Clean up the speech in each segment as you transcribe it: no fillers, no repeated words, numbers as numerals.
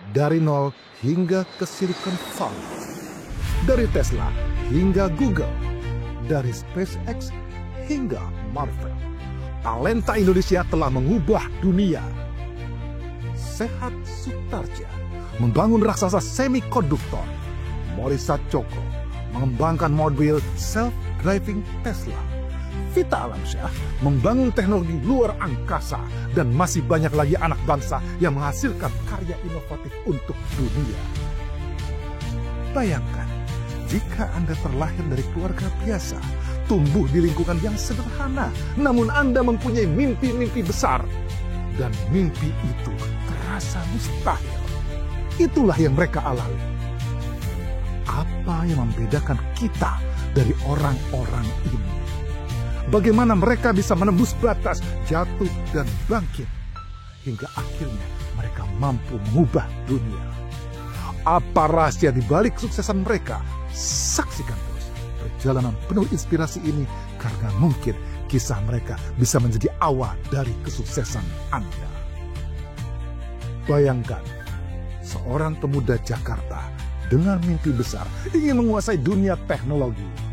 Dari nol hingga ke Silicon Valley. Dari Tesla hingga Google. Dari SpaceX hingga Marvel. Talenta Indonesia telah mengubah dunia. Sehat Sutarja membangun raksasa semikonduktor. Morisa Cokro mengembangkan mobil self-driving Tesla. Vita Alamsyah membangun teknologi luar angkasa. Dan masih banyak lagi anak bangsa yang menghasilkan karya inovatif untuk dunia. Bayangkan, jika Anda terlahir dari keluarga biasa, tumbuh di lingkungan yang sederhana, namun Anda mempunyai mimpi-mimpi besar. Dan mimpi itu terasa mustahil. Itulah yang mereka alami. Apa yang membedakan kita dari orang-orang ini? Bagaimana mereka bisa menembus batas, jatuh dan bangkit, hingga akhirnya mereka mampu mengubah dunia. Apa rahasia di balik suksesan mereka? Saksikan terus perjalanan penuh inspirasi ini, karena mungkin kisah mereka bisa menjadi awal dari kesuksesan Anda. Bayangkan, seorang pemuda Jakarta dengan mimpi besar ingin menguasai dunia teknologi.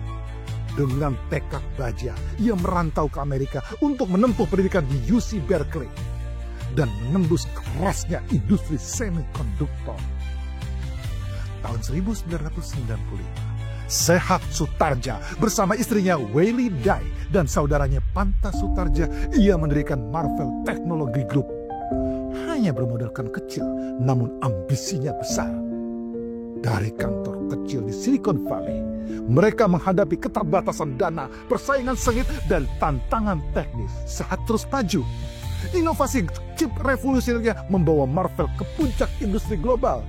Dengan tekad baja, ia merantau ke Amerika untuk menempuh pendidikan di UC Berkeley dan menembus kerasnya industri semikonduktor. Tahun 1995, Sehat Sutarja bersama istrinya Weili Dai dan saudaranya Panta Sutarja, ia mendirikan Marvel Technology Group. Hanya bermodalkan kecil, namun ambisinya besar. Dari kantor kecil di Silicon Valley, mereka menghadapi keterbatasan dana, persaingan sengit, dan tantangan teknis saat terus maju. Inovasi chip revolusionernya membawa Marvel ke puncak industri global.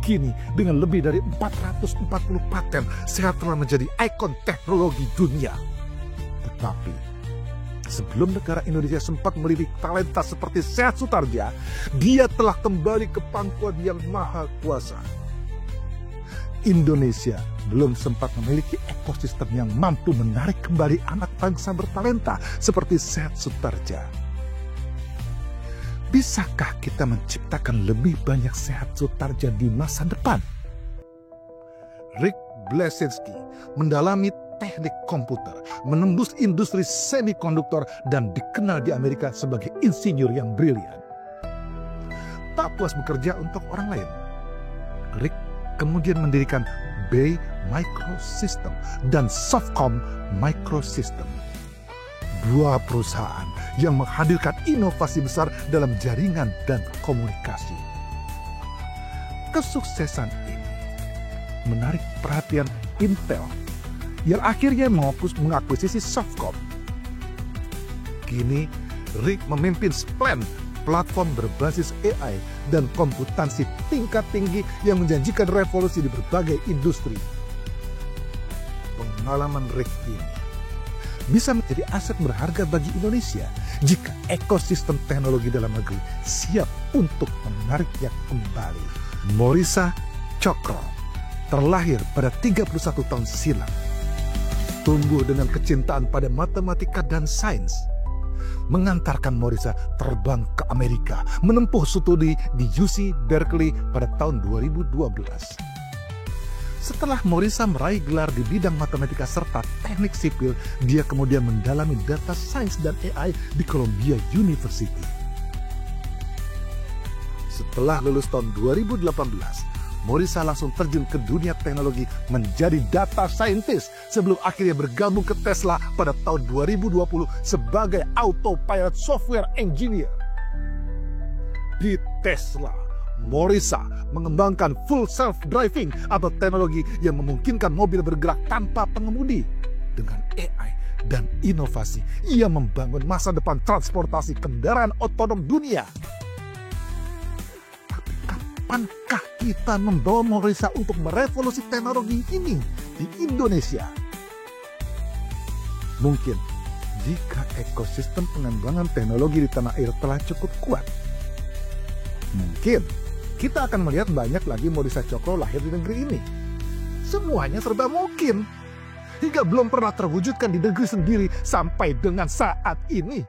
Kini, dengan lebih dari 440 paten, Sehat telah menjadi ikon teknologi dunia. Tetapi, sebelum negara Indonesia sempat melirik talenta seperti Sehat Sutarja, dia telah kembali ke pangkuan yang maha kuasa. Indonesia belum sempat memiliki ekosistem yang mampu menarik kembali anak bangsa bertalenta seperti Sehat Sutarja. Bisakah kita menciptakan lebih banyak Sehat Sutarja di masa depan? Rick Blesinski mendalami teknik komputer, menembus industri semikonduktor, dan dikenal di Amerika sebagai insinyur yang brilian. Tak puas bekerja untuk orang lain, Rick kemudian mendirikan Bay Microsystem dan Softcom Microsystem. Dua perusahaan yang menghadirkan inovasi besar dalam jaringan dan komunikasi. Kesuksesan ini menarik perhatian Intel yang akhirnya mengakuisisi Softcom. Kini Rick memimpin Splend, platform berbasis AI dan komputansi tingkat tinggi yang menjanjikan revolusi di berbagai industri. Pengalaman Rick ini bisa menjadi aset berharga bagi Indonesia jika ekosistem teknologi dalam negeri siap untuk menariknya kembali. Morisa Cokro terlahir pada 31 tahun silam. Tumbuh dengan kecintaan pada matematika dan sains, mengantarkan Morisa terbang ke Amerika, menempuh studi di UC Berkeley pada tahun 2012. Setelah Morisa meraih gelar di bidang matematika serta teknik sipil, dia kemudian mendalami data science dan AI di Columbia University. Setelah lulus tahun 2018, Morisa langsung terjun ke dunia teknologi menjadi data scientist sebelum akhirnya bergabung ke Tesla pada tahun 2020 sebagai autopilot software engineer. Di Tesla, Morisa mengembangkan full self-driving atau teknologi yang memungkinkan mobil bergerak tanpa pengemudi. Dengan AI dan inovasi, ia membangun masa depan transportasi kendaraan otonom dunia. Kapankah kita membawa Morisa untuk merevolusi teknologi ini di Indonesia? Mungkin jika ekosistem pengembangan teknologi di tanah air telah cukup kuat. Mungkin kita akan melihat banyak lagi Morisa Cokro lahir di negeri ini. Semuanya serba mungkin. Hingga belum pernah terwujudkan di negeri sendiri sampai dengan saat ini.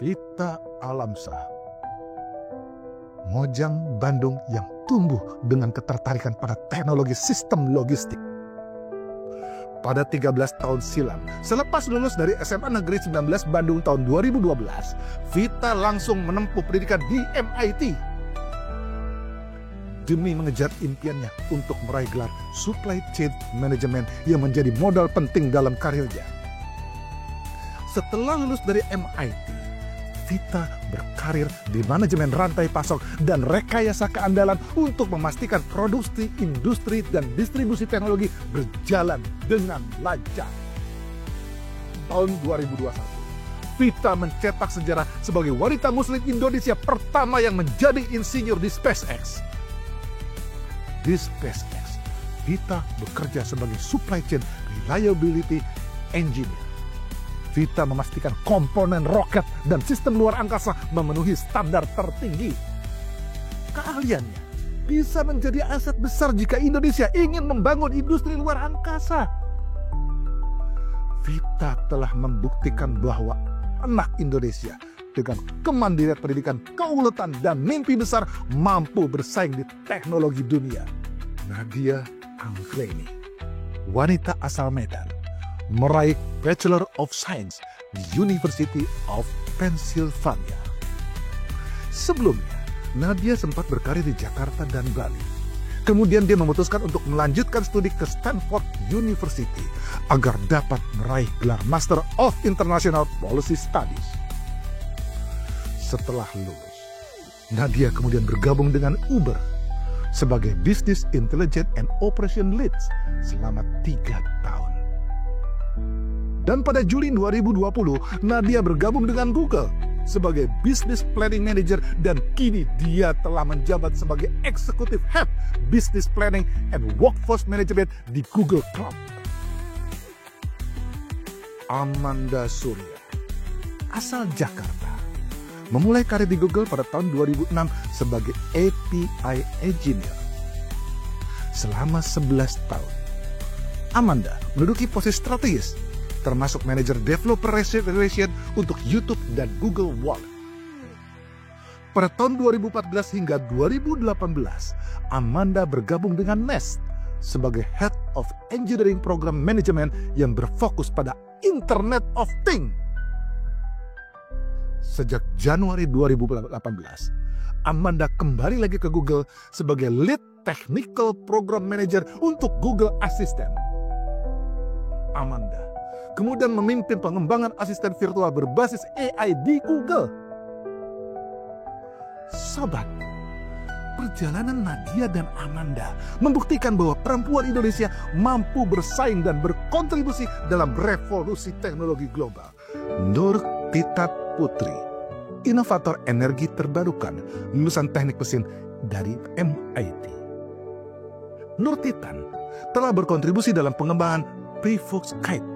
Vita Alamsyah Mojang Bandung yang tumbuh dengan ketertarikan pada teknologi sistem logistik. Pada 13 tahun silam, selepas lulus dari SMA Negeri 19 Bandung tahun 2012, Vita langsung menempuh pendidikan di MIT. Demi mengejar impiannya untuk meraih gelar Supply Chain Management yang menjadi modal penting dalam karirnya. Setelah lulus dari MIT, Vita berkarir di manajemen rantai pasok dan rekayasa keandalan untuk memastikan produksi, industri, dan distribusi teknologi berjalan dengan lancar. Tahun 2021, Vita mencetak sejarah sebagai wanita muslim Indonesia pertama yang menjadi insinyur di SpaceX. Di SpaceX, Vita bekerja sebagai Supply Chain Reliability Engineer. Vita memastikan komponen roket dan sistem luar angkasa memenuhi standar tertinggi. Keahliannya bisa menjadi aset besar jika Indonesia ingin membangun industri luar angkasa. Vita telah membuktikan bahwa anak Indonesia dengan kemandirian pendidikan, keuletan, dan mimpi besar mampu bersaing di teknologi dunia. Nadia Anggreni, wanita asal Medan, meraih Bachelor of Science di University of Pennsylvania. Sebelumnya, Nadia sempat berkarir di Jakarta dan Bali. Kemudian dia memutuskan untuk melanjutkan studi ke Stanford University agar dapat meraih gelar Master of International Policy Studies. Setelah lulus, Nadia kemudian bergabung dengan Uber sebagai Business Intelligence and Operation Leads selama 3 tahun. Dan pada Juli 2020, Nadia bergabung dengan Google sebagai Business Planning Manager dan kini dia telah menjabat sebagai Executive Head Business Planning and Workforce Management di Google Cloud. Amanda Surya, asal Jakarta, memulai karir di Google pada tahun 2006 sebagai API Engineer. Selama 11 tahun, Amanda menduduki posisi strategis, termasuk manajer developer relation untuk YouTube dan Google Wallet. Pada tahun 2014 hingga 2018, Amanda bergabung dengan Nest sebagai Head of Engineering Program Management yang berfokus pada Internet of Things. Sejak Januari 2018, Amanda kembali lagi ke Google sebagai Lead Technical Program Manager untuk Google Assistant. Amanda kemudian memimpin pengembangan asisten virtual berbasis AI di Google. Sobat, perjalanan Nadia dan Amanda membuktikan bahwa perempuan Indonesia mampu bersaing dan berkontribusi dalam revolusi teknologi global. Nur Tita Putri, inovator energi terbarukan, lulusan teknik mesin dari MIT. Nur Titan telah berkontribusi dalam pengembangan Perovskite,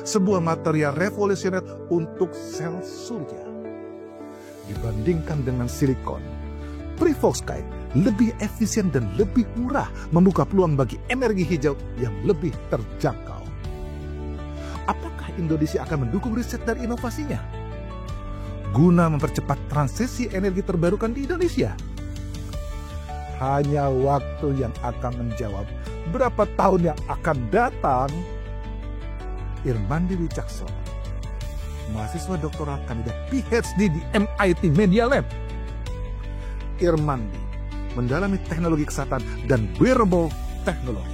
sebuah material revolusioner untuk sel surya. Dibandingkan dengan silikon, Perovskite lebih efisien dan lebih murah, membuka peluang bagi energi hijau yang lebih terjangkau. Apakah Indonesia akan mendukung riset dan inovasinya guna mempercepat transisi energi terbarukan di Indonesia? Hanya waktu yang akan menjawab berapa tahun yang akan datang. Irmandi Wicaksono, mahasiswa doktoral kandidat PhD di MIT Media Lab. Irmandi mendalami teknologi kesehatan dan wearable teknologi.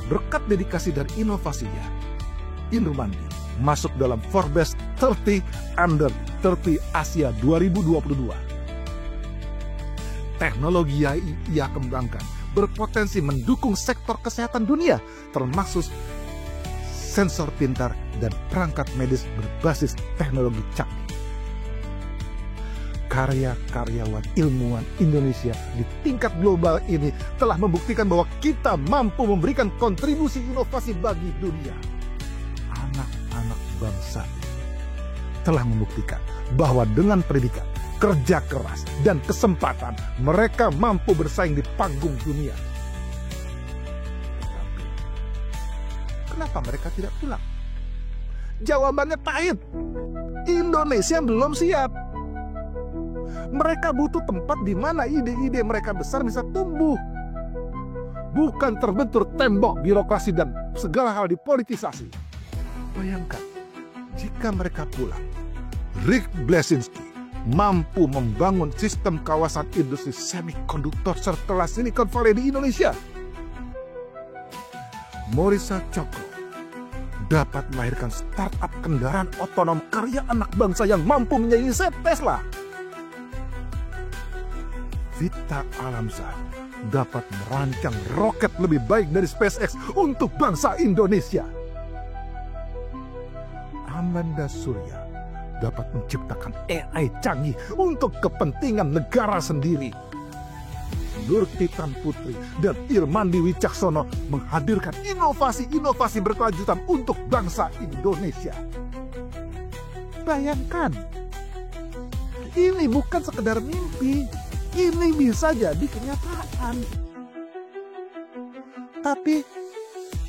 Berkat dedikasi dan inovasinya, Irmandi masuk dalam Forbes 30 Under 30 Asia 2022. Teknologi yang ia kembangkan berpotensi mendukung sektor kesehatan dunia, termasuk sensor pintar dan perangkat medis berbasis teknologi canggih. Karya-karyawan ilmuwan Indonesia di tingkat global ini telah membuktikan bahwa kita mampu memberikan kontribusi inovasi bagi dunia. Anak-anak bangsa telah membuktikan bahwa dengan pendidikan, kerja keras, dan kesempatan, mereka mampu bersaing di panggung dunia. Kenapa mereka tidak pulang? Jawabannya pahit. Indonesia belum siap. Mereka butuh tempat di mana ide-ide mereka besar bisa tumbuh. Bukan terbentur tembok birokrasi dan segala hal dipolitisasi. Bayangkan, jika mereka pulang, Rick Blesinski mampu membangun sistem kawasan industri semikonduktor setelah Silicon Valley di Indonesia. Morisa Cokro dapat melahirkan startup kendaraan otonom karya anak bangsa yang mampu menyaingi Tesla. Vita Alamsyah dapat merancang roket lebih baik dari SpaceX untuk bangsa Indonesia. Amanda Surya dapat menciptakan AI canggih untuk kepentingan negara sendiri. Nur Titan Putri dan Irmandi Wicaksono menghadirkan inovasi-inovasi berkelanjutan untuk bangsa Indonesia. Bayangkan, ini bukan sekedar mimpi, ini bisa jadi kenyataan. Tapi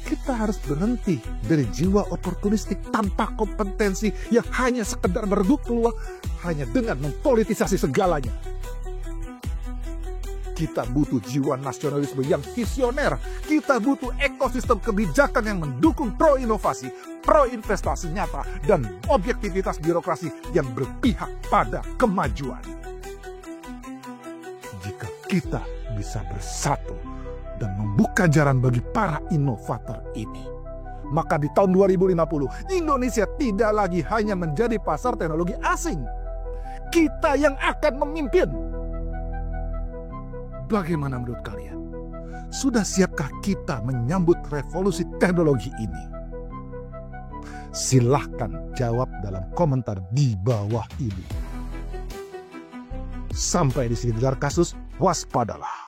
kita harus berhenti dari jiwa oportunistik tanpa kompetensi yang hanya sekedar merebut peluang hanya dengan mempolitisasi segalanya. Kita butuh jiwa nasionalisme yang visioner. Kita butuh ekosistem kebijakan yang mendukung pro-inovasi, pro-investasi nyata, dan objektivitas birokrasi yang berpihak pada kemajuan. Jika kita bisa bersatu dan membuka jalan bagi para inovator ini, maka di tahun 2050, Indonesia tidak lagi hanya menjadi pasar teknologi asing. Kita yang akan memimpin. Bagaimana menurut kalian? Sudah siapkah kita menyambut revolusi teknologi ini? Silahkan jawab dalam komentar di bawah ini. Sampai di sini gelar kasus, waspadalah.